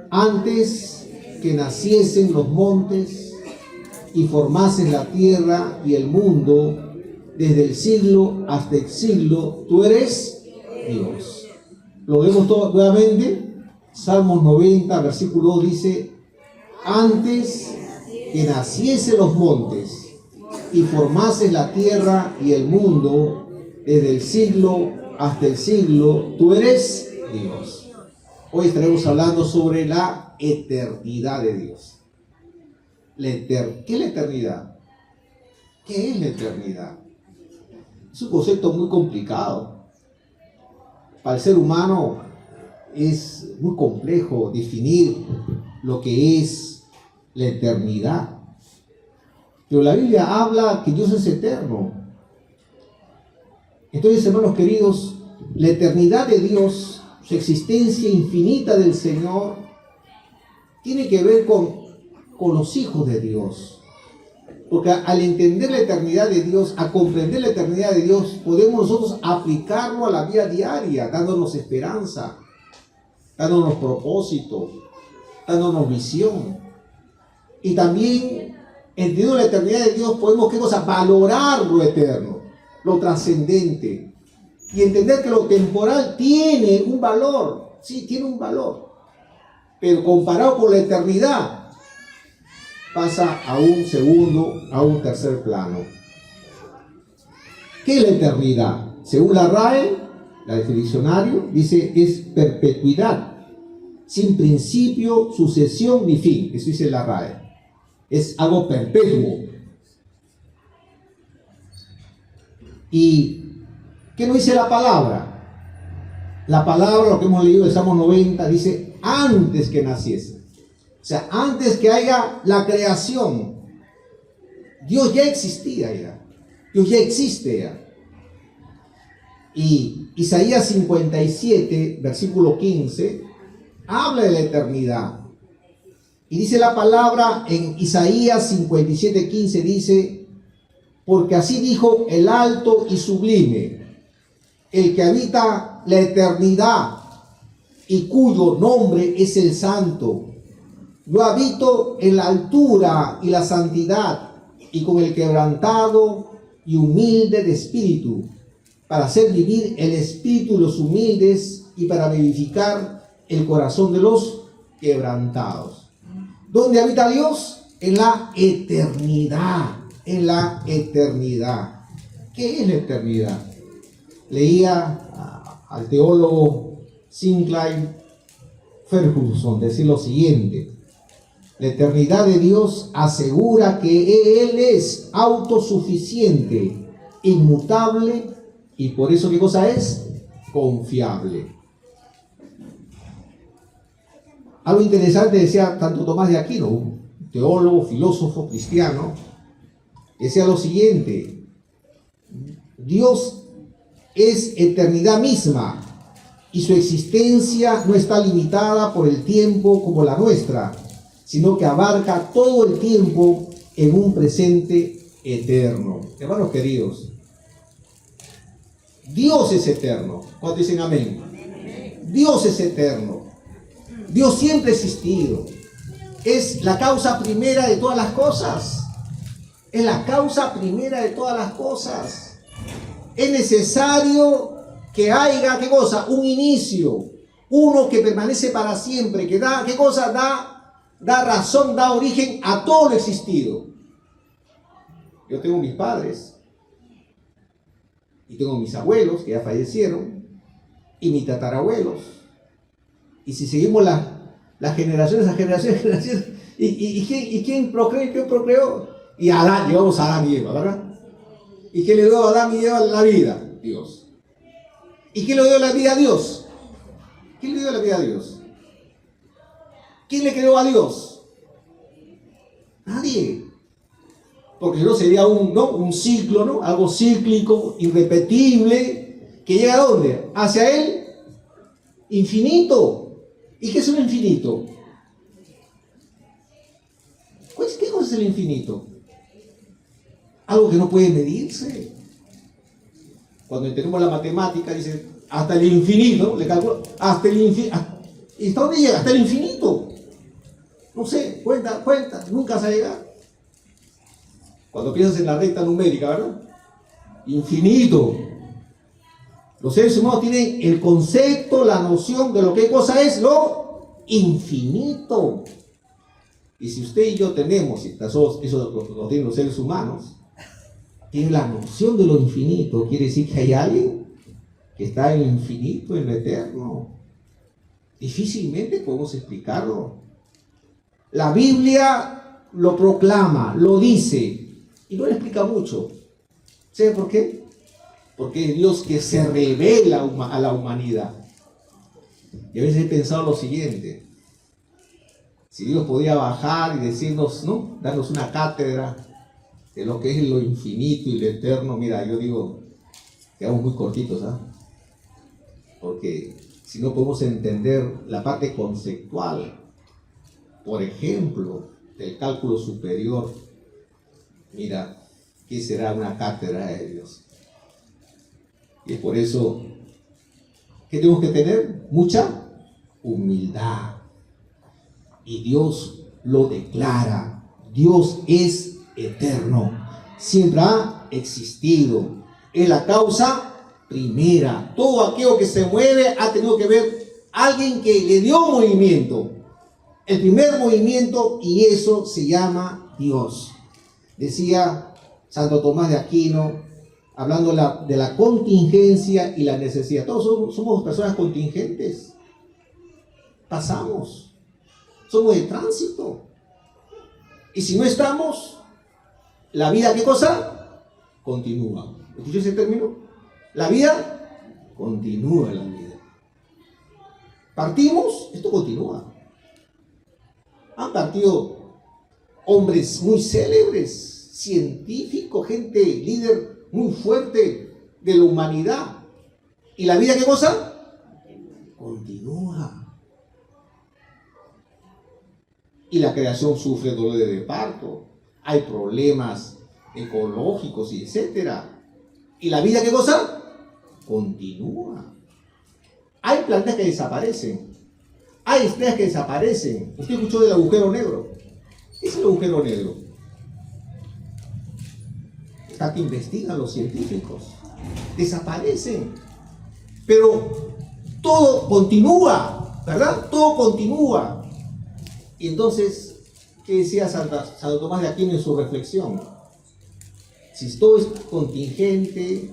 Antes que naciesen los montes y formases la tierra y el mundo, desde el siglo hasta el siglo, tú eres Dios. Lo leemos todo nuevamente. Salmos 90, versículo 2 dice: antes que naciesen los montes y formases la tierra y el mundo, desde el siglo hasta el siglo, tú eres Dios. Hoy estaremos hablando sobre la eternidad de Dios. ¿Qué es la eternidad? ¿Qué es la eternidad? Es un concepto muy complicado. Para el ser humano es muy complejo definir lo que es la eternidad. Pero la Biblia habla que Dios es eterno. Entonces, hermanos queridos, la eternidad de Dios, su existencia infinita del Señor, tiene que ver con los hijos de Dios. Porque al entender la eternidad de Dios, a comprender la eternidad de Dios, podemos nosotros aplicarlo a la vida diaria, dándonos esperanza, dándonos propósito, dándonos visión. Y también, entendiendo la eternidad de Dios, podemos, ¿qué cosa? Valorar lo eterno, lo trascendente. Y entender que lo temporal tiene un valor, sí, tiene un valor. Pero comparado con la eternidad, pasa a un segundo, a un tercer plano. ¿Qué es la eternidad? Según la RAE, el diccionario, dice es perpetuidad, sin principio, sucesión ni fin. Eso dice la RAE. Es algo perpetuo. ¿Y qué nos dice la palabra? La palabra, lo que hemos leído de Salmo 90, dice antes que naciese. O sea, antes que haya la creación, Dios ya existía ya. Dios ya existe ya. Y Isaías 57, versículo 15, habla de la eternidad. Y dice la palabra en Isaías 57, 15, dice: porque así dijo el alto y sublime, el que habita la eternidad y cuyo nombre es el Santo. Yo habito en la altura y la santidad, y con el quebrantado y humilde de espíritu, para hacer vivir el espíritu de los humildes y para vivificar el corazón de los quebrantados. ¿Dónde habita Dios? En la eternidad, en la eternidad. ¿Qué es la eternidad? Leía al teólogo Sinclair Ferguson decir lo siguiente: la eternidad de Dios asegura que Él es autosuficiente, inmutable y por eso, ¿qué cosa es? Confiable. Algo interesante decía tanto Tomás de Aquino, un teólogo, filósofo, cristiano, decía lo siguiente: Dios es eternidad misma y su existencia no está limitada por el tiempo como la nuestra, sino que abarca todo el tiempo en un presente eterno. Hermanos queridos, Dios es eterno. ¿Cuántos dicen amén? Dios es eterno. Dios siempre ha existido. Es la causa primera de todas las cosas. Es la causa primera de todas las cosas. Es necesario que haya, ¿qué cosa? Un inicio. Uno que permanece para siempre. Que da, ¿qué cosa? Da razón, da origen a todo lo existido. Yo tengo mis padres. Y tengo mis abuelos que ya fallecieron. Y mis tatarabuelos. Y si seguimos las generaciones, ¿y quién procreó? ¿Quién procreó? Y Adán, llevamos a Adán y Eva, ¿verdad? ¿Y quién le dio a Adán y Eva la vida? Dios. ¿Y quién le dio la vida a Dios? ¿Quién le dio la vida a Dios? ¿Quién le creó a Dios? Nadie. Porque si no sería un ciclo, ¿no? Algo cíclico, irrepetible, que llega ¿a dónde? Hacia el infinito. ¿Y qué es un infinito? ¿Qué cosa es el infinito? Algo que no puede medirse. Cuando entendemos la matemática, dice, hasta el infinito, le calculo, hasta el infinito. ¿Y hasta dónde llega? Hasta el infinito. No sé, cuenta, nunca vas a llegar. Cuando piensas en la recta numérica, ¿verdad? Infinito. Los seres humanos tienen el concepto, la noción de lo que cosa es lo infinito. Y si usted y yo tenemos, y eso lo tienen los seres humanos, tienen la noción de lo infinito, quiere decir que hay alguien que está en lo infinito, en lo eterno. Difícilmente podemos explicarlo. La Biblia lo proclama, lo dice, y no le explica mucho. ¿Sabe por qué? Porque es Dios que se revela a la humanidad. Y a veces he pensado lo siguiente: si Dios podía bajar y decirnos, ¿no?, darnos una cátedra de lo que es lo infinito y lo eterno, mira, yo digo, quedamos muy cortitos, ¿ah? Porque si no podemos entender la parte conceptual, por ejemplo, del cálculo superior, mira, ¿qué será una cátedra de Dios? Y es por eso que tenemos que tener mucha humildad. Y Dios lo declara. Dios es eterno. Siempre ha existido. Es la causa primera. Todo aquello que se mueve ha tenido que ver alguien que le dio movimiento. El primer movimiento, y eso se llama Dios. Decía Santo Tomás de Aquino, hablando de la contingencia y la necesidad. Todos somos personas contingentes. Pasamos. Somos de tránsito. Y si no estamos, la vida, ¿qué cosa? Continúa. ¿Escuchó ese término? La vida continúa, la vida. Partimos, esto continúa. Han partido hombres muy célebres, científicos, gente líder muy fuerte de la humanidad. ¿Y la vida qué cosa? Continúa. Y la creación sufre dolores de parto. Hay problemas ecológicos y etcétera. ¿Y la vida qué cosa? Continúa. Hay planetas que desaparecen. Hay estrellas que desaparecen. ¿Usted escuchó del agujero negro? ¿Qué es el agujero negro? Está que investigan los científicos. Desaparecen. Pero todo continúa, ¿verdad? Todo continúa. Y entonces, ¿qué decía Santo Tomás de Aquino en su reflexión? Si todo es contingente,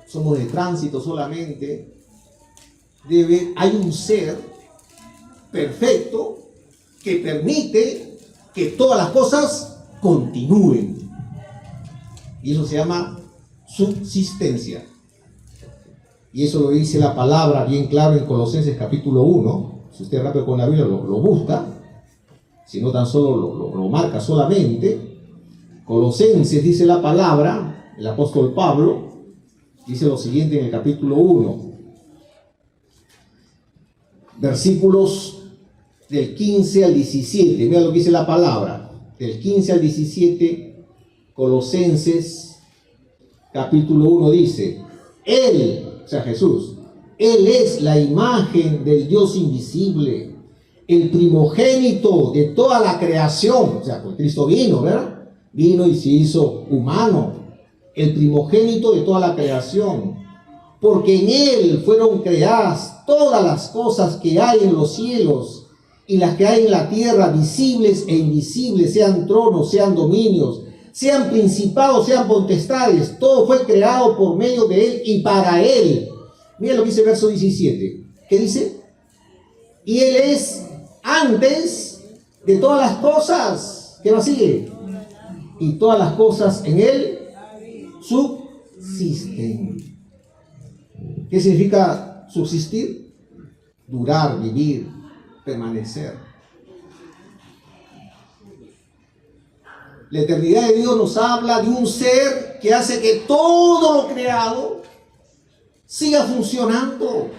somos de tránsito solamente, hay un ser perfecto que permite que todas las cosas continúen. Y eso se llama subsistencia. Y eso lo dice la palabra bien claro en Colosenses capítulo 1. Si usted rápido con la Biblia lo busca, si no tan solo lo marca solamente. Colosenses dice la palabra, el apóstol Pablo dice lo siguiente en el capítulo 1, versículos del 15 al 17. Mira lo que dice la palabra, del 15 al 17, Colosenses capítulo 1 dice: Él, o sea Jesús, Él es la imagen del Dios invisible, el primogénito de toda la creación. O sea, pues Cristo vino, ¿verdad? Vino y se hizo humano, el primogénito de toda la creación, porque en Él fueron creadas todas las cosas que hay en los cielos y las que hay en la tierra, visibles e invisibles, sean tronos, sean dominios, sean principados, sean potestades. Todo fue creado por medio de Él y para Él. Mira lo que dice el verso 17. ¿Qué dice? Y Él es antes de todas las cosas. ¿Qué más sigue? Y todas las cosas en Él subsisten. ¿Qué significa subsistir? Durar, vivir, permanecer. La eternidad de Dios nos habla de un ser que hace que todo lo creado siga funcionando.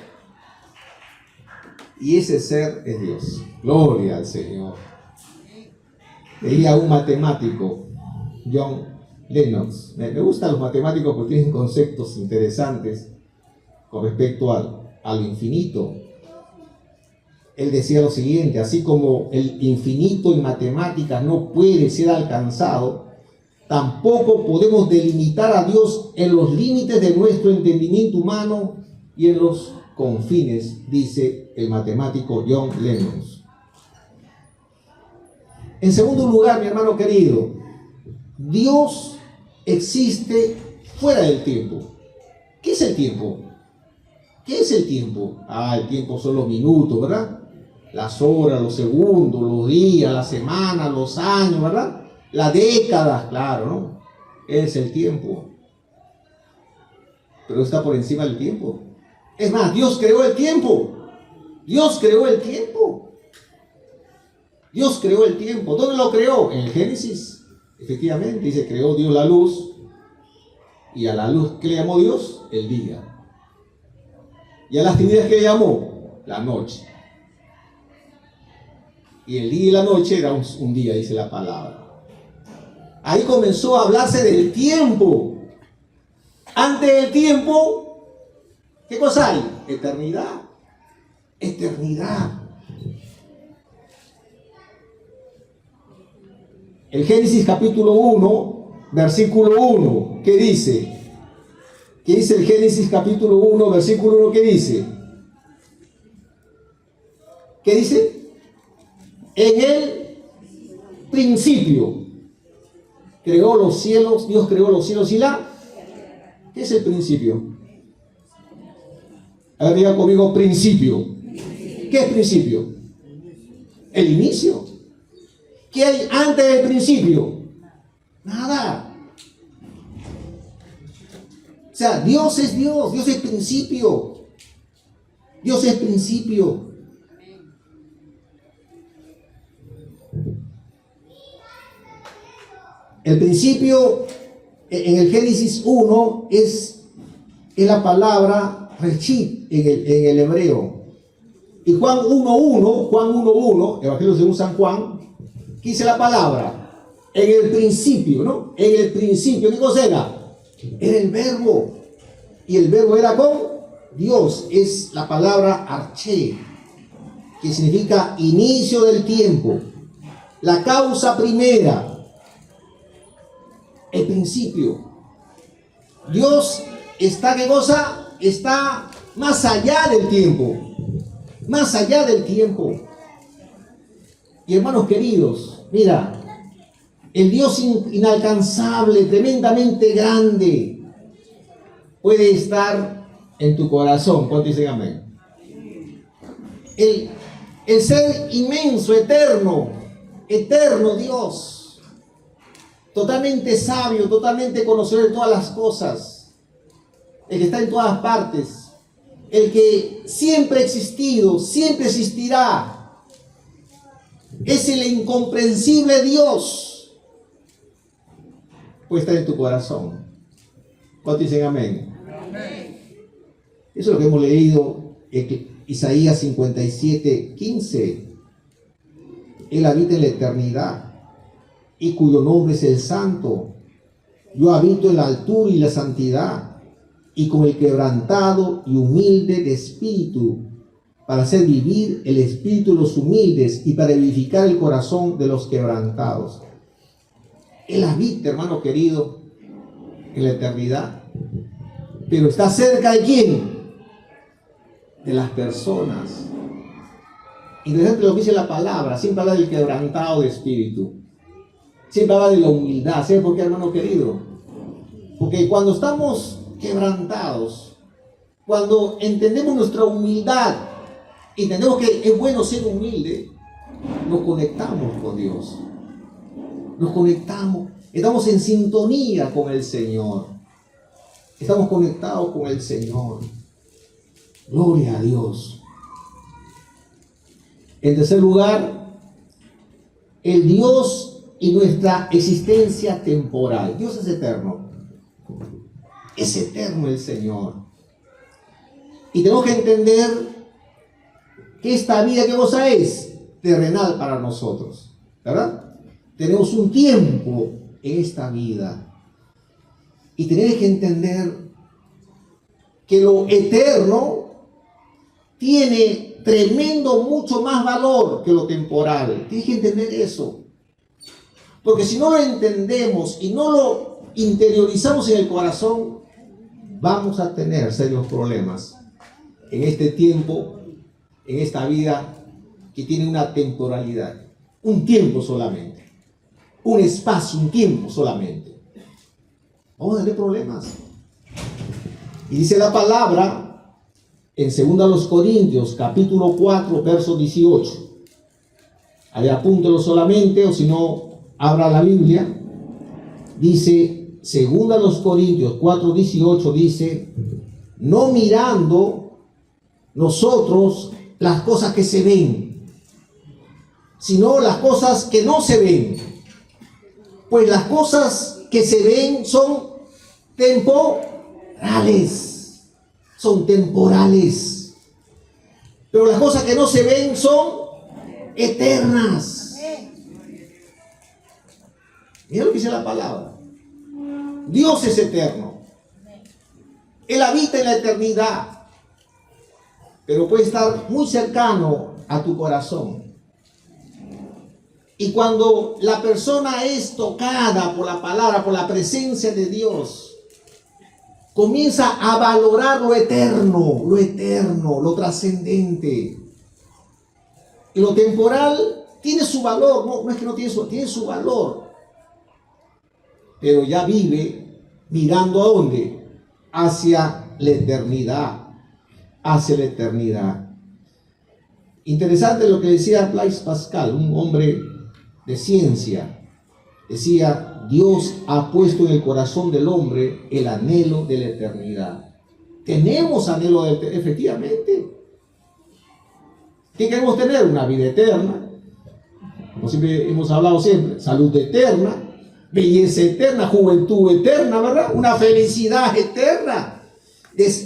Y ese ser es Dios. Gloria al Señor. Leía un matemático, John Lennox. Me gustan los matemáticos porque tienen conceptos interesantes con respecto al infinito. él decía lo siguiente: así como el infinito en matemáticas no puede ser alcanzado, tampoco podemos delimitar a Dios en los límites de nuestro entendimiento humano y en los confines, dice el matemático John Lennon. En segundo lugar, mi hermano querido, Dios existe fuera del tiempo. ¿Qué es el tiempo? ¿Qué es el tiempo? El tiempo son los minutos, ¿verdad? Las horas, los segundos, los días, las semanas, los años, ¿verdad? Las décadas, claro, ¿no? Es el tiempo. Pero está por encima del tiempo. Es más, Dios creó el tiempo. Dios creó el tiempo. Dios creó el tiempo. ¿Dónde lo creó? En el Génesis. Efectivamente, dice, creó Dios la luz. Y a la luz, ¿qué le llamó Dios? El día. Y a las tinieblas, ¿qué le llamó? La noche. Y el día y la noche era un día, dice la palabra. Ahí comenzó a hablarse del tiempo. Antes del tiempo, ¿qué cosa hay? Eternidad. Eternidad. El Génesis capítulo 1, versículo 1, ¿qué dice? ¿Qué dice el Génesis capítulo 1, versículo 1? ¿Qué dice? ¿Qué dice? En el principio creó los cielos, Dios creó los cielos y la... ¿Qué es el principio? A ver, diga conmigo, principio. ¿Qué es principio? El inicio. ¿Qué hay antes del principio? Nada. O sea, Dios es Dios, Dios es principio. Dios es principio. El principio en el Génesis 1 es la palabra reshit en el hebreo. Y Juan 1.1, Evangelio según San Juan, ¿qué dice la palabra? En el principio, ¿no? En el principio, ¿qué cosa era? Era el verbo. Y el verbo era con Dios. Es la palabra arché, que significa inicio del tiempo. La causa primera. El principio. Dios está, ¿qué cosa? Está más allá del tiempo. Más allá del tiempo. Y hermanos queridos, mira, el Dios inalcanzable, tremendamente grande, puede estar en tu corazón. ¿Cuántos dicen amén? El ser inmenso, eterno Dios, totalmente sabio, totalmente conocedor de todas las cosas, el que está en todas partes, el que siempre ha existido, siempre existirá. Es el incomprensible Dios. Puede estar en tu corazón. ¿Cuántos dicen amén? Amén. Eso es lo que hemos leído en Isaías 57:15. Él habita en la eternidad y cuyo nombre es el Santo. Yo habito en la altura y la santidad y con el quebrantado y humilde de espíritu, para hacer vivir el espíritu de los humildes y para vivificar el corazón de los quebrantados. Él habita, hermano querido, en la eternidad. Pero está cerca de ¿quién? De las personas. Interesante lo que dice la palabra. Siempre habla del quebrantado de espíritu. Siempre habla de la humildad. ¿Sabe por qué, hermano querido? Porque cuando estamos quebrantados, cuando entendemos nuestra humildad, entendemos que es bueno ser humilde, nos conectamos con Dios. Nos conectamos, estamos en sintonía con el Señor. Estamos conectados con el Señor. Gloria a Dios. En tercer lugar, el Dios y nuestra existencia temporal. Dios es eterno. Es eterno el Señor. Y tenemos que entender que esta vida, ¿qué cosa es? Terrenal para nosotros, ¿verdad? Tenemos un tiempo en esta vida. Y tenemos que entender que lo eterno tiene tremendo, mucho más valor que lo temporal. Tienes que entender eso. Porque si no lo entendemos y no lo interiorizamos en el corazón, vamos a tener serios problemas en este tiempo, en esta vida que tiene una temporalidad, un tiempo solamente, un espacio, un tiempo solamente. Vamos a tener problemas. Y dice la palabra en 2 Corintios, capítulo 4, verso 18. Ahí apúntelo solamente, o si no, abra la Biblia. Dice, 2 Corintios 4, 18, dice, no mirando nosotros las cosas que se ven, sino las cosas que no se ven. Pues las cosas que se ven son temporales, pero las cosas que no se ven son eternas. Mira lo que dice la palabra. Dios es eterno. Él habita en la eternidad, pero puede estar muy cercano a tu corazón. Y cuando la persona es tocada por la palabra, por la presencia de Dios, comienza a valorar lo eterno, lo trascendente. Y lo temporal tiene su valor, no es que no tiene su valor. Pero ya vive mirando ¿a dónde? Hacia la eternidad. Hacia la eternidad. Interesante lo que decía Blaise Pascal, un hombre de ciencia. Decía, Dios ha puesto en el corazón del hombre el anhelo de la eternidad. Tenemos anhelo de eternidad, efectivamente. ¿Qué queremos tener? Una vida eterna. Como siempre hemos hablado siempre, salud eterna, belleza eterna, juventud eterna, ¿verdad? Una felicidad eterna.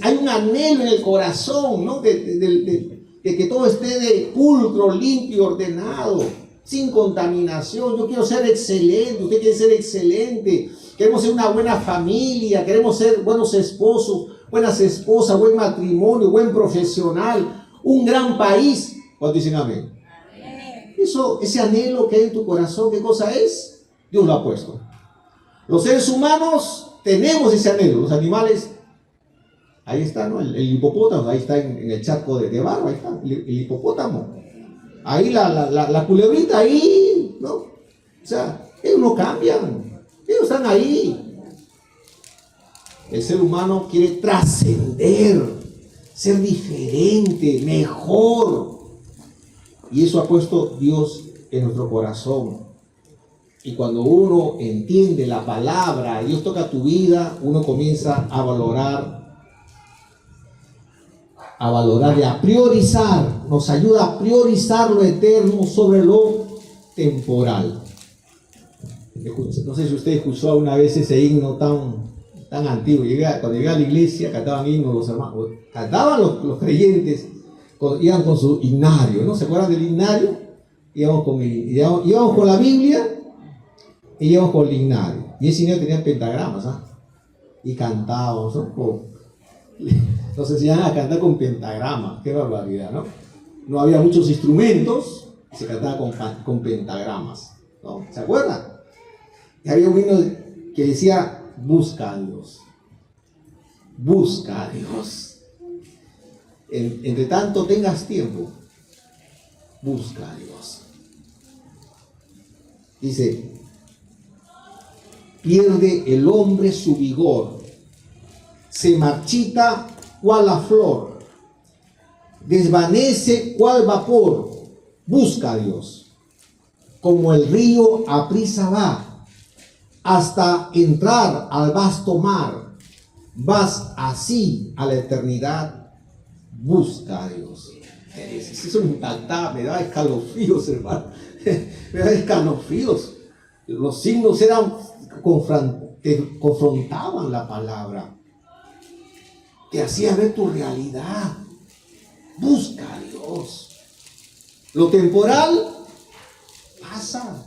Hay un anhelo en el corazón, ¿no? De que todo esté de pulcro, limpio, ordenado, sin contaminación. Yo quiero ser excelente, usted quiere ser excelente. Queremos ser una buena familia, queremos ser buenos esposos, buenas esposas, buen matrimonio, buen profesional, un gran país. ¿Cuántos dicen amén? Ese anhelo que hay en tu corazón, ¿qué cosa es? Dios lo ha puesto. Los seres humanos tenemos ese anhelo. Los animales, ahí está, ¿no? El hipopótamo, ahí está en el charco de barro, ahí está, el hipopótamo. Ahí la culebrita, ahí, ¿no? O sea, ellos no cambian, ellos están ahí. El ser humano quiere trascender, ser diferente, mejor. Y eso ha puesto Dios en nuestro corazón. Y cuando uno entiende la palabra, Dios toca tu vida, uno comienza a valorar y a priorizar, nos ayuda a priorizar lo eterno sobre lo temporal. No sé si usted escuchó una vez ese himno tan antiguo. Cuando llegué a la iglesia, cantaban himnos los hermanos, cantaban los creyentes, iban con su himnario, ¿no? ¿Se acuerdan del himnario? Íbamos con la Biblia y íbamos con el himnario. Y ese himnario tenía pentagramas, ¿ah? Y cantábamos, ¿no? Nos enseñaban a cantar con pentagramas. Qué barbaridad, ¿no? No había muchos instrumentos y se cantaba con pentagramas, ¿no? ¿Se acuerdan? Y había un himno que decía, busca a Dios. Busca a Dios. Entre tanto tengas tiempo, busca a Dios. Dice, pierde el hombre su vigor, se marchita cual la flor, desvanece cual vapor, busca a Dios. Como el río aprisa va, hasta entrar al vasto mar, vas así a la eternidad. Busca a Dios. Eso me impactaba, me daba escalofríos, hermano. Me daba escalofríos. Los signos te confrontaban la palabra. Te hacía ver tu realidad. Busca a Dios. Lo temporal pasa.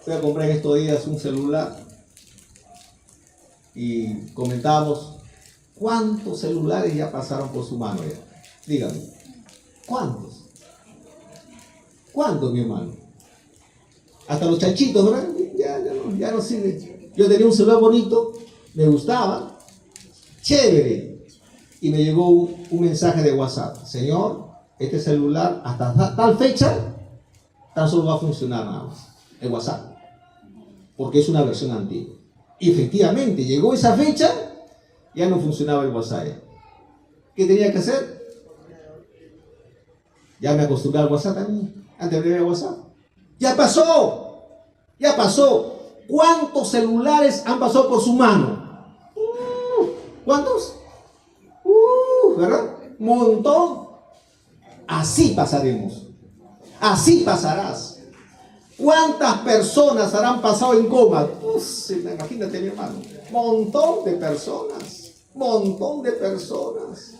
Voy a comprar en estos días un celular y comentábamos. ¿Cuántos celulares ya pasaron por su mano ya? Díganme. ¿Cuántos? ¿Cuántos, mi hermano? Hasta los chanchitos, ¿verdad? Ya no sirve. Yo tenía un celular bonito, me gustaba, chévere. Y me llegó un mensaje de WhatsApp. Señor, este celular hasta tal fecha, tan solo va a funcionar nada más. El WhatsApp. Porque es una versión antigua. Y efectivamente, llegó esa fecha, ya no funcionaba el WhatsApp. ¿Qué tenía que hacer? Ya me acostumbré al WhatsApp también. Antes de ver el WhatsApp. Ya pasó. Ya pasó. ¿Cuántos celulares han pasado por su mano? ¿Cuántos? ¿Verdad? Un montón. Así pasaremos. Así pasarás. ¿Cuántas personas habrán pasado en coma? Imagínate, mi hermano. Montón de personas. Montón de personas.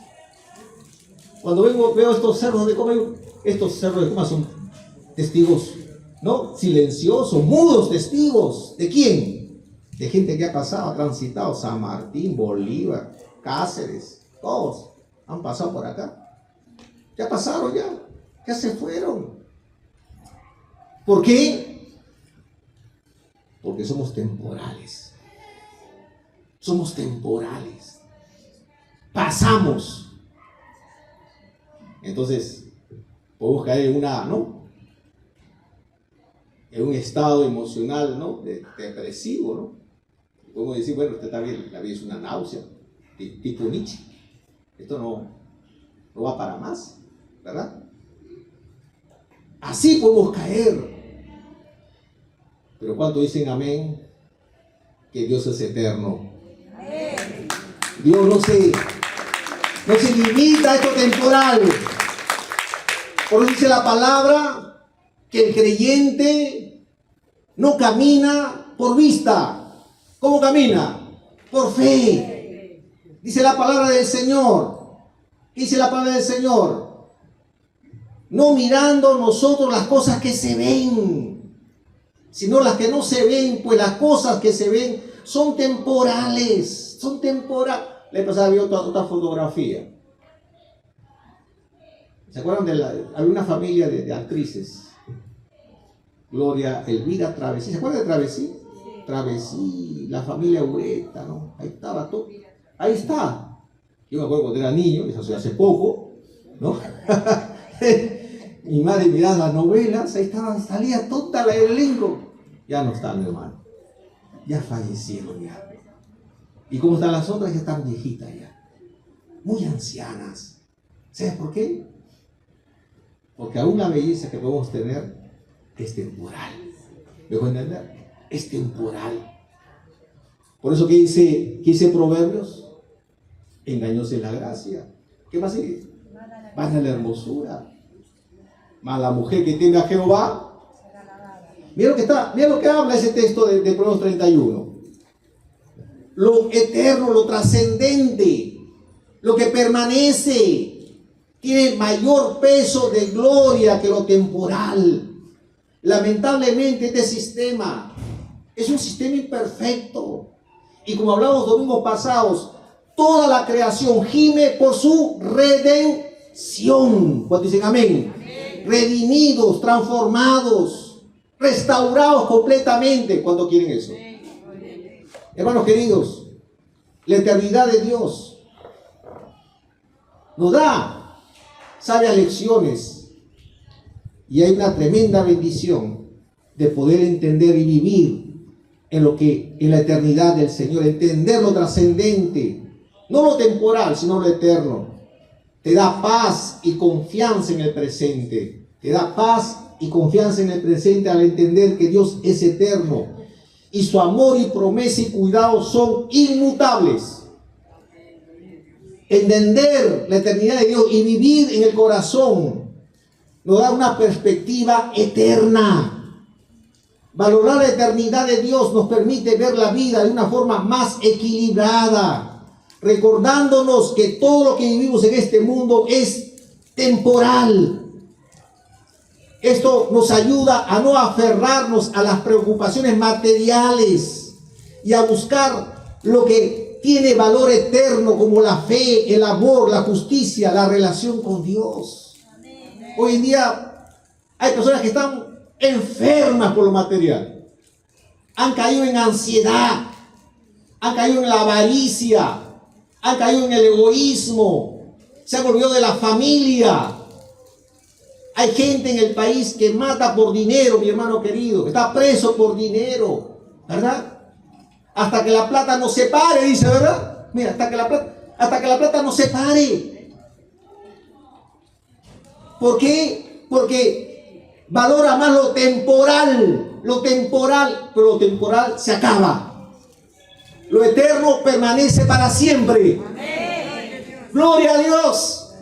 Cuando veo estos cerros de coma, estos cerros de coma son testigos, ¿no? Silenciosos, mudos testigos. ¿De quién? De gente que ha pasado, ha transitado. San Martín, Bolívar, Cáceres, todos han pasado por acá. Ya pasaron, ya se fueron. ¿Por qué? Porque somos temporales. Somos temporales. Pasamos. Entonces, podemos caer en un estado emocional, ¿no? Depresivo, ¿no? Podemos decir, bueno, usted está bien, la vida es una náusea, tipo Nietzsche. Esto no va para más, ¿verdad? Así podemos caer. Pero ¿cuánto dicen amén? Que Dios es eterno. Dios no se limita a esto temporal. Por eso dice la palabra que el creyente no camina por vista. ¿Cómo camina? Por fe. Dice la palabra del Señor. ¿Qué dice la palabra del Señor? No mirando nosotros las cosas que se ven, sino las que no se ven, pues las cosas que se ven son temporales. Son temporales. Le pasaba vi otra fotografía. ¿Se acuerdan había una familia de actrices? Gloria, Elvira, Travesí. ¿Se acuerdan de Travesí? Travesí, la familia Ureta, ¿no? Ahí estaba todo. Ahí está. Yo me acuerdo cuando era niño, eso hace poco, ¿no? Mi madre miraba las novelas, ahí estaba, salía toda el elenco. Ya no están, hermano. Ya fallecieron ya. ¿Y cómo están las otras? Ya están viejitas ya. Muy ancianas. ¿Sabes por qué? Porque aún la belleza que podemos tener es temporal. ¿Me pueden entender? Es temporal. Por eso, ¿qué dice Proverbios? Engañosa es la gracia. ¿Qué más sigue? Vana la hermosura. Mas la mujer que teme a Jehová. Mira lo que habla ese texto de Proverbios 31. Lo eterno, lo trascendente, lo que permanece, tiene mayor peso de gloria que lo temporal. Lamentablemente este sistema es un sistema imperfecto. Y como hablamos domingos pasados, toda la creación gime por su redención. ¿Cuántos dicen amén? Amén. Redimidos, transformados, restaurados completamente. ¿Cuántos quieren eso? Hermanos queridos, la eternidad de Dios nos da sabias lecciones y hay una tremenda bendición de poder entender y vivir en la eternidad del Señor, entender lo trascendente, no lo temporal, sino lo eterno. Te da paz y confianza en el presente. Te da paz y confianza en el presente al entender que Dios es eterno. Y su amor y promesa y cuidado son inmutables. Entender la eternidad de Dios y vivir en el corazón nos da una perspectiva eterna. Valorar la eternidad de Dios nos permite ver la vida de una forma más equilibrada, recordándonos que todo lo que vivimos en este mundo es temporal. Esto nos ayuda a no aferrarnos a las preocupaciones materiales y a buscar lo que tiene valor eterno, como la fe, el amor, la justicia, la relación con Dios. Hoy en día hay personas que están enfermas por lo material. Han caído en ansiedad, han caído en la avaricia, han caído en el egoísmo, se han olvidado de la familia. Hay gente en el país que mata por dinero, mi hermano querido, que está preso por dinero, ¿verdad? Hasta que la plata nos separe, dice, ¿verdad? Mira, hasta que la plata nos separe. ¿Por qué? Porque valora más lo temporal, pero lo temporal se acaba. Lo eterno permanece para siempre. Amén. Gloria a Dios.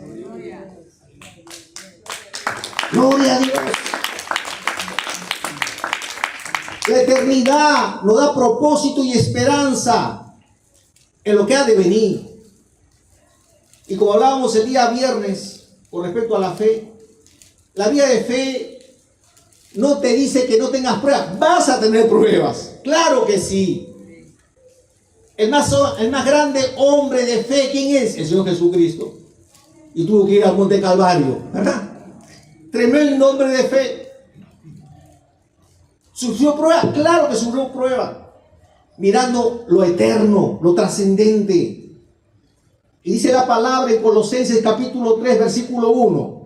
Gloria a Dios. La eternidad nos da propósito y esperanza en lo que ha de venir. Y como hablábamos el día viernes con respecto a la fe, la vida de fe no te dice que no tengas pruebas. Vas a tener pruebas, claro que sí. El más grande hombre de fe, ¿quién es? El Señor Jesucristo. Y tuvo que ir al Monte Calvario, ¿verdad? Tremendo hombre de fe. ¿Sufrió prueba? Claro que sufrió prueba. Mirando lo eterno, lo trascendente. Y dice la palabra en Colosenses capítulo 3, versículo 1.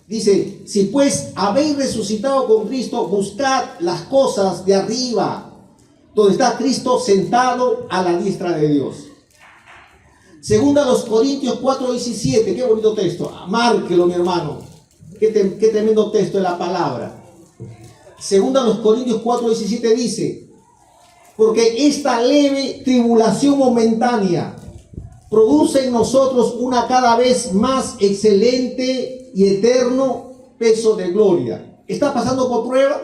Dice, si pues habéis resucitado con Cristo, buscad las cosas de arriba, donde está Cristo sentado a la diestra de Dios. Segunda a los Corintios 4:17, qué bonito texto, márquelo mi hermano, qué tremendo texto de la palabra. Segunda a los Corintios 4:17 dice, porque esta leve tribulación momentánea produce en nosotros una cada vez más excelente y eterno peso de gloria. ¿Estás pasando por prueba?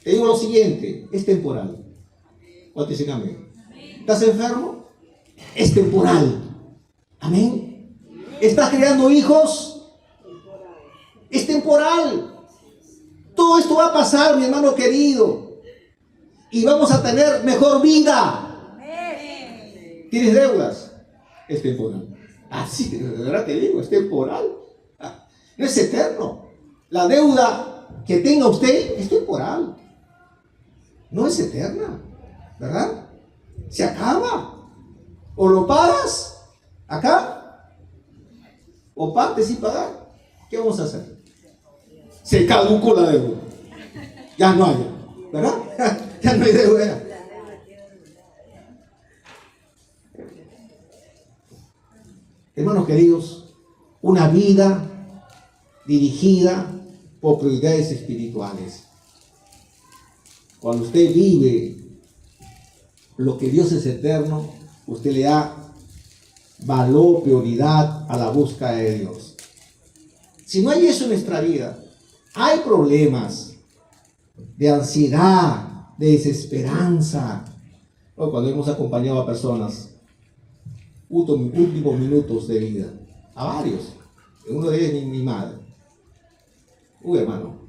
Te digo lo siguiente, es temporal. ¿Cuántos dicen amén? ¿Estás enfermo? Es temporal. Amén. ¿Estás creando hijos? Es temporal. Todo esto va a pasar, mi hermano querido. Y vamos a tener mejor vida. ¿Tienes deudas? Es temporal. Así, de verdad te digo, es temporal. No es eterno. La deuda que tenga usted es temporal. No es eterna, ¿verdad? Se acaba. O lo pagas acá, o partes sin pagar. ¿Qué vamos a hacer? Se caducó la deuda. Ya no hay, ¿verdad? Ya no hay deuda. Hermanos queridos, una vida dirigida por prioridades espirituales. Cuando usted vive lo que Dios es eterno, usted le da valor, prioridad a la búsqueda de Dios. Si no hay eso en nuestra vida, hay problemas de ansiedad, de desesperanza. Cuando hemos acompañado a personas, últimos minutos de vida, a varios, uno de ellos mi madre. Hermano,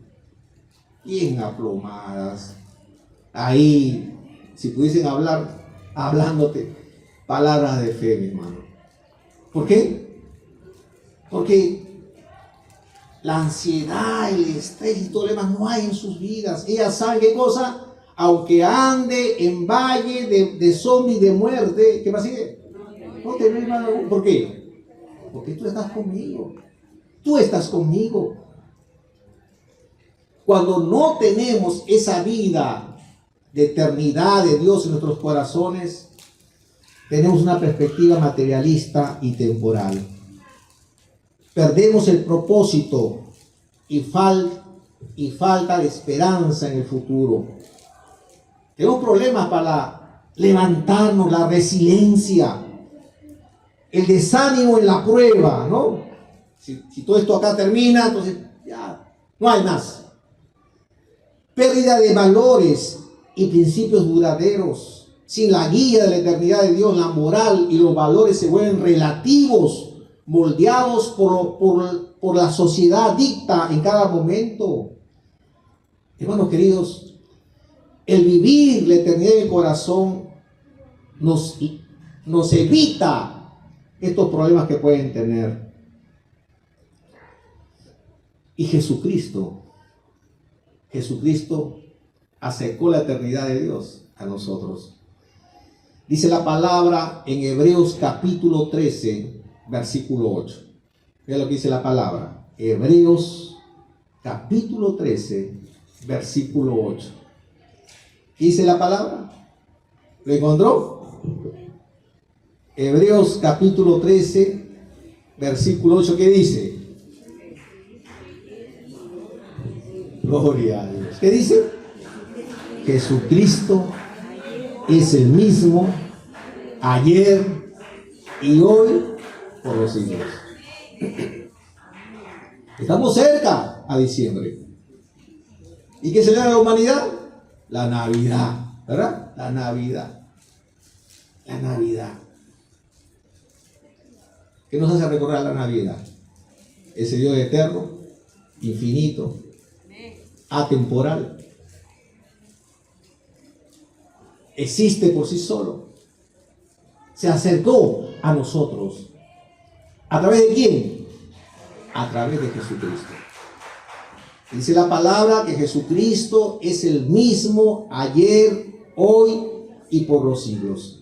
bien aplomadas. Ahí, si pudiesen hablar, hablándote palabras de fe, mi hermano. ¿Por qué? Porque la ansiedad, el estrés y todo lo demás no hay en sus vidas. Ellas saben qué cosa, aunque ande en valle de sombra y de muerte, ¿qué más sigue? No temer mal alguno. ¿Por qué? Porque tú estás conmigo. Tú estás conmigo. Cuando no tenemos esa vida de eternidad de Dios en nuestros corazones, tenemos una perspectiva materialista y temporal. Perdemos el propósito y falta de esperanza en el futuro. Tenemos problemas para levantarnos, la resiliencia, el desánimo en la prueba, ¿no? Si todo esto acá termina, entonces ya no hay más. Pérdida de valores y principios duraderos. Sin la guía de la eternidad de Dios, la moral y los valores se vuelven relativos, moldeados por la sociedad dicta en cada momento. Hermanos queridos, el vivir la eternidad en el corazón nos evita estos problemas que pueden tener. Y Jesucristo acercó la eternidad de Dios a nosotros. Dice la palabra en Hebreos capítulo 13, versículo 8. Mira lo que dice la palabra. Hebreos capítulo 13, versículo 8. ¿Qué dice la palabra? ¿Lo encontró? Hebreos capítulo 13, versículo 8. ¿Qué dice? Gloria a Dios. ¿Qué dice? Jesucristo es el mismo ayer y hoy por los siglos. Estamos cerca a diciembre. ¿Y qué celebra la humanidad? La Navidad, ¿verdad? La Navidad. La Navidad. ¿Qué nos hace recordar la Navidad? Ese Dios eterno, infinito, atemporal. Existe por sí solo. Se acercó a nosotros. ¿A través de quién? A través de Jesucristo. Dice la palabra que Jesucristo es el mismo ayer, hoy y por los siglos.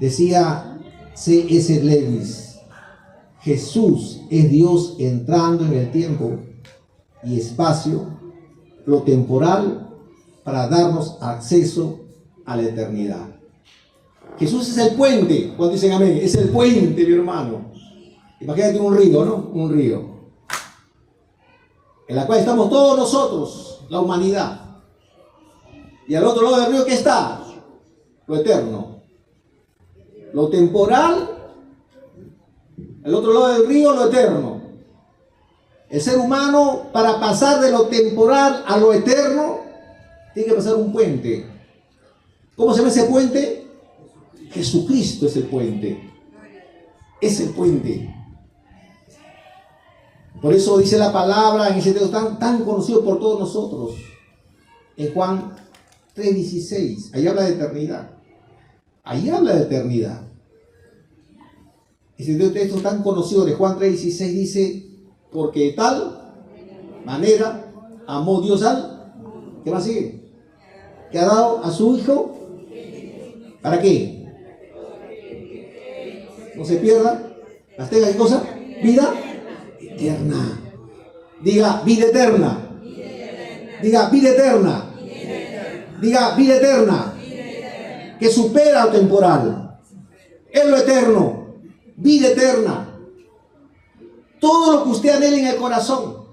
Decía C.S. Lewis, Jesús es Dios entrando en el tiempo y espacio, lo temporal, para darnos acceso a la eternidad. Jesús es el puente. Cuando dicen amén, es el puente, mi hermano. Imagínate un río, ¿no? Un río en la cual estamos todos nosotros, la humanidad. Y al otro lado del río, ¿qué está? Lo eterno. Lo temporal. Al otro lado del río, lo eterno. El ser humano, para pasar de lo temporal a lo eterno, tiene que pasar un puente. ¿Cómo se llama ese puente? Jesucristo es el puente. Es el puente. Por eso dice la palabra en ese texto tan conocido por todos nosotros, en Juan 3:16. Ahí habla de eternidad. Ahí habla de eternidad. Ese texto tan conocido de Juan 3:16 dice, porque de tal manera amó Dios al... ¿Qué más sigue? Que ha dado a su Hijo. ¿Para qué? No se pierda. ¿Las tenga qué cosa? Vida eterna. Diga vida eterna. Diga vida eterna. Diga vida eterna. Que supera lo temporal. Es lo eterno. Vida eterna. Todo lo que usted anhela en el corazón,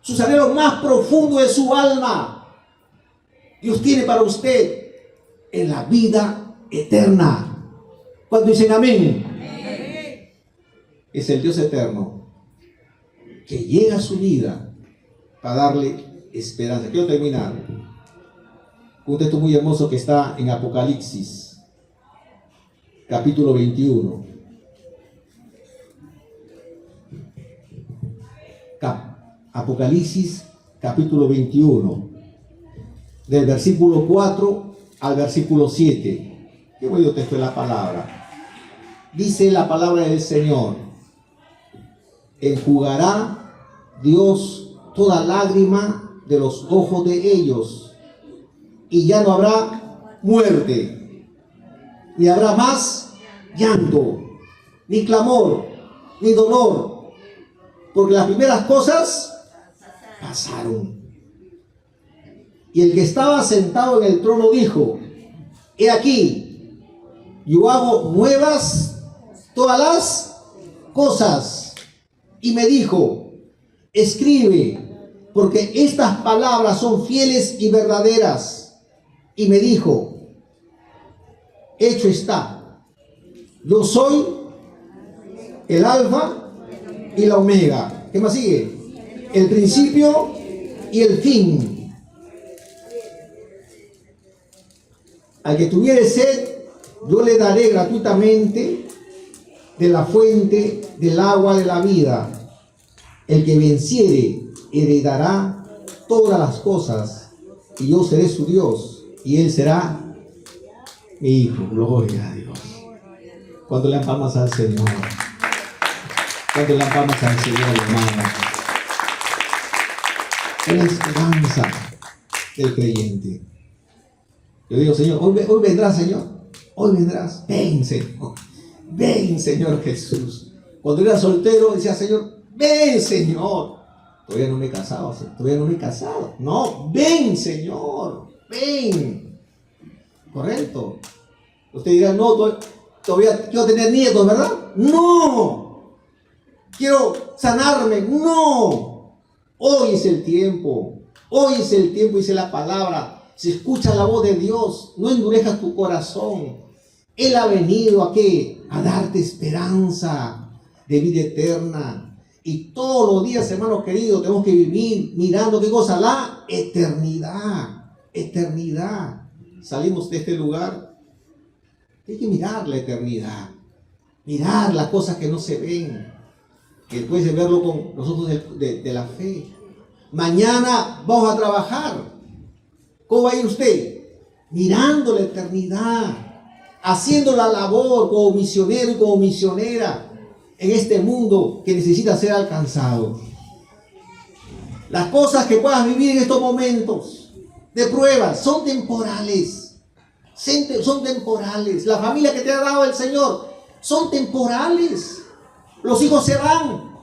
sus anhelos más profundos de su alma, Dios tiene para usted en la vida eterna. Cuando dicen amén, es el Dios eterno que llega a su vida para darle esperanza. Quiero terminar con un texto muy hermoso que está en Apocalipsis, capítulo 21. Apocalipsis, capítulo 21, del versículo 4 al versículo 7. Qué bonito texto de la palabra. Dice la palabra del Señor: enjugará Dios toda lágrima de los ojos de ellos, y ya no habrá muerte, ni habrá más llanto, ni clamor, ni dolor, porque las primeras cosas pasaron. Y el que estaba sentado en el trono dijo: he aquí, yo hago nuevas todas las cosas. Y me dijo: escribe, porque estas palabras son fieles y verdaderas. Y me dijo: hecho está. Yo soy el alfa y la omega. ¿Qué más sigue? El principio y el fin. Al que tuviere sed, yo le daré gratuitamente de la fuente del agua de la vida. El que venciere heredará todas las cosas, y yo seré su Dios, y él será mi hijo. Gloria a Dios. Cuando le dan palmas al Señor. Cuando la vamos al Señor, hermano. Es la esperanza del creyente. Yo digo, Señor, hoy vendrás, Señor. Hoy vendrás. Ven, Señor. Ven, Señor Jesús. Cuando era soltero, decía, Señor, ven, Señor. Todavía no me he casado, todavía no me he casado. No, ven, Señor. Ven. Correcto. Usted dirá, no, todavía quiero tener nietos, ¿verdad? No. Quiero sanarme. No. Hoy es el tiempo. Hoy es el tiempo, dice la palabra. Si escuchas la voz de Dios, no endurezcas tu corazón. Él ha venido ¿a qué? A darte esperanza de vida eterna. Y todos los días, hermanos queridos, tenemos que vivir mirando ¿qué cosa? La eternidad. Eternidad. Salimos de este lugar. Hay que mirar la eternidad. Mirar las cosas que no se ven. Que puedes verlo con los ojos de la fe. Mañana vamos a trabajar. ¿Cómo va a ir usted? Mirando la eternidad. Haciendo la labor como misionero y como misionera en este mundo que necesita ser alcanzado. Las cosas que puedas vivir en estos momentos de pruebas son temporales. Son temporales. La familia que te ha dado el Señor son temporales. Los hijos se van.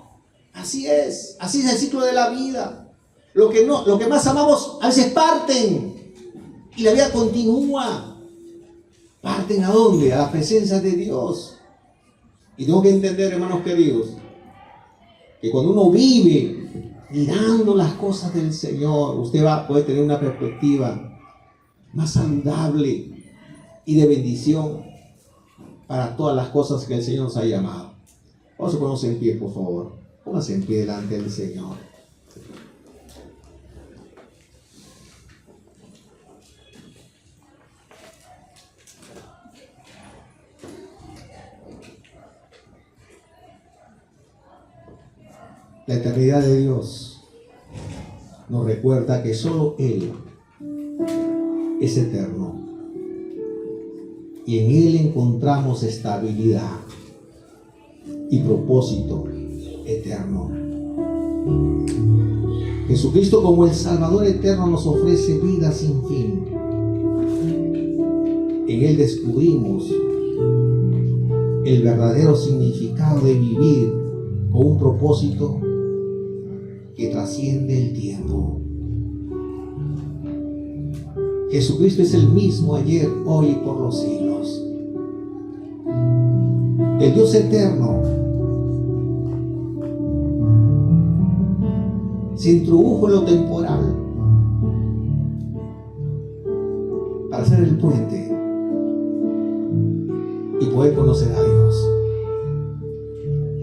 Así es el ciclo de la vida. Lo que más amamos a veces parten y la vida continúa. ¿Parten a dónde? A la presencia de Dios. Y tengo que entender, hermanos queridos, que cuando uno vive mirando las cosas del Señor, usted va a poder tener una perspectiva más saludable y de bendición para todas las cosas que el Señor nos ha llamado. Vamos a ponernos en pie, por favor. Póngase en pie delante del Señor. La eternidad de Dios nos recuerda que solo Él es eterno y en Él encontramos estabilidad y propósito eterno. Jesucristo, como el Salvador eterno, nos ofrece vida sin fin. En Él descubrimos el verdadero significado de vivir con un propósito que trasciende el tiempo. Jesucristo es el mismo ayer, hoy y por los siglos. El Dios eterno se introdujo en lo temporal para ser el puente y poder conocer a Dios.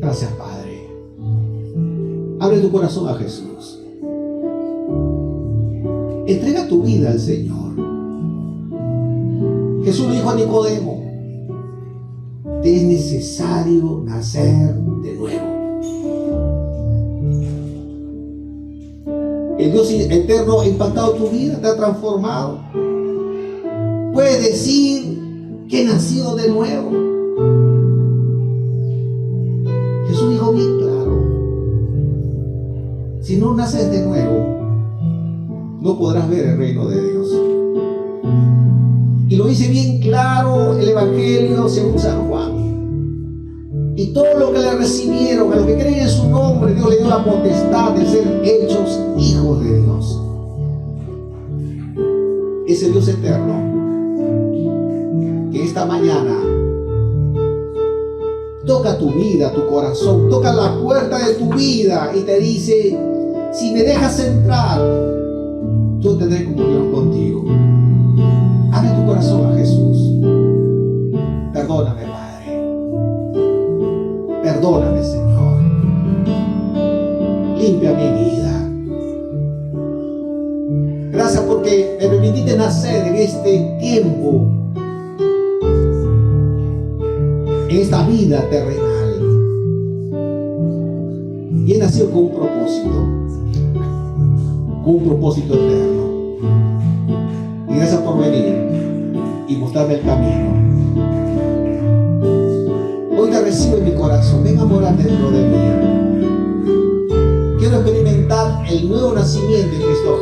Gracias, Padre. Abre tu corazón a Jesús. Entrega tu vida al Señor. Jesús le dijo a Nicodemo: te es necesario nacer de nuevo. El Dios eterno ha impactado tu vida, te ha transformado. Puedes decir que he nacido de nuevo. Jesús dijo bien claro: si no naces de nuevo, no podrás ver el reino de Dios. Y lo dice bien claro el Evangelio según San Juan. Y todo lo que le recibieron, a los que creen en su nombre, Dios le dio la potestad de ser hechos hijos de Dios. Ese Dios eterno que esta mañana toca tu vida, tu corazón, toca la puerta de tu vida y te dice: si me dejas entrar, yo tendré comunión contigo. Abre tu corazón a Jesús. Perdóname, Padre. Perdóname, Señor. Limpia mi vida. Gracias porque me permitiste nacer en este tiempo, en esta vida terrenal. Y he nacido con un propósito eterno. Y gracias por venir y mostrarme el camino. Hoy Hoy te recibo en mi corazón. Ven a morar dentro de mí. Quiero experimentar el nuevo nacimiento en Cristo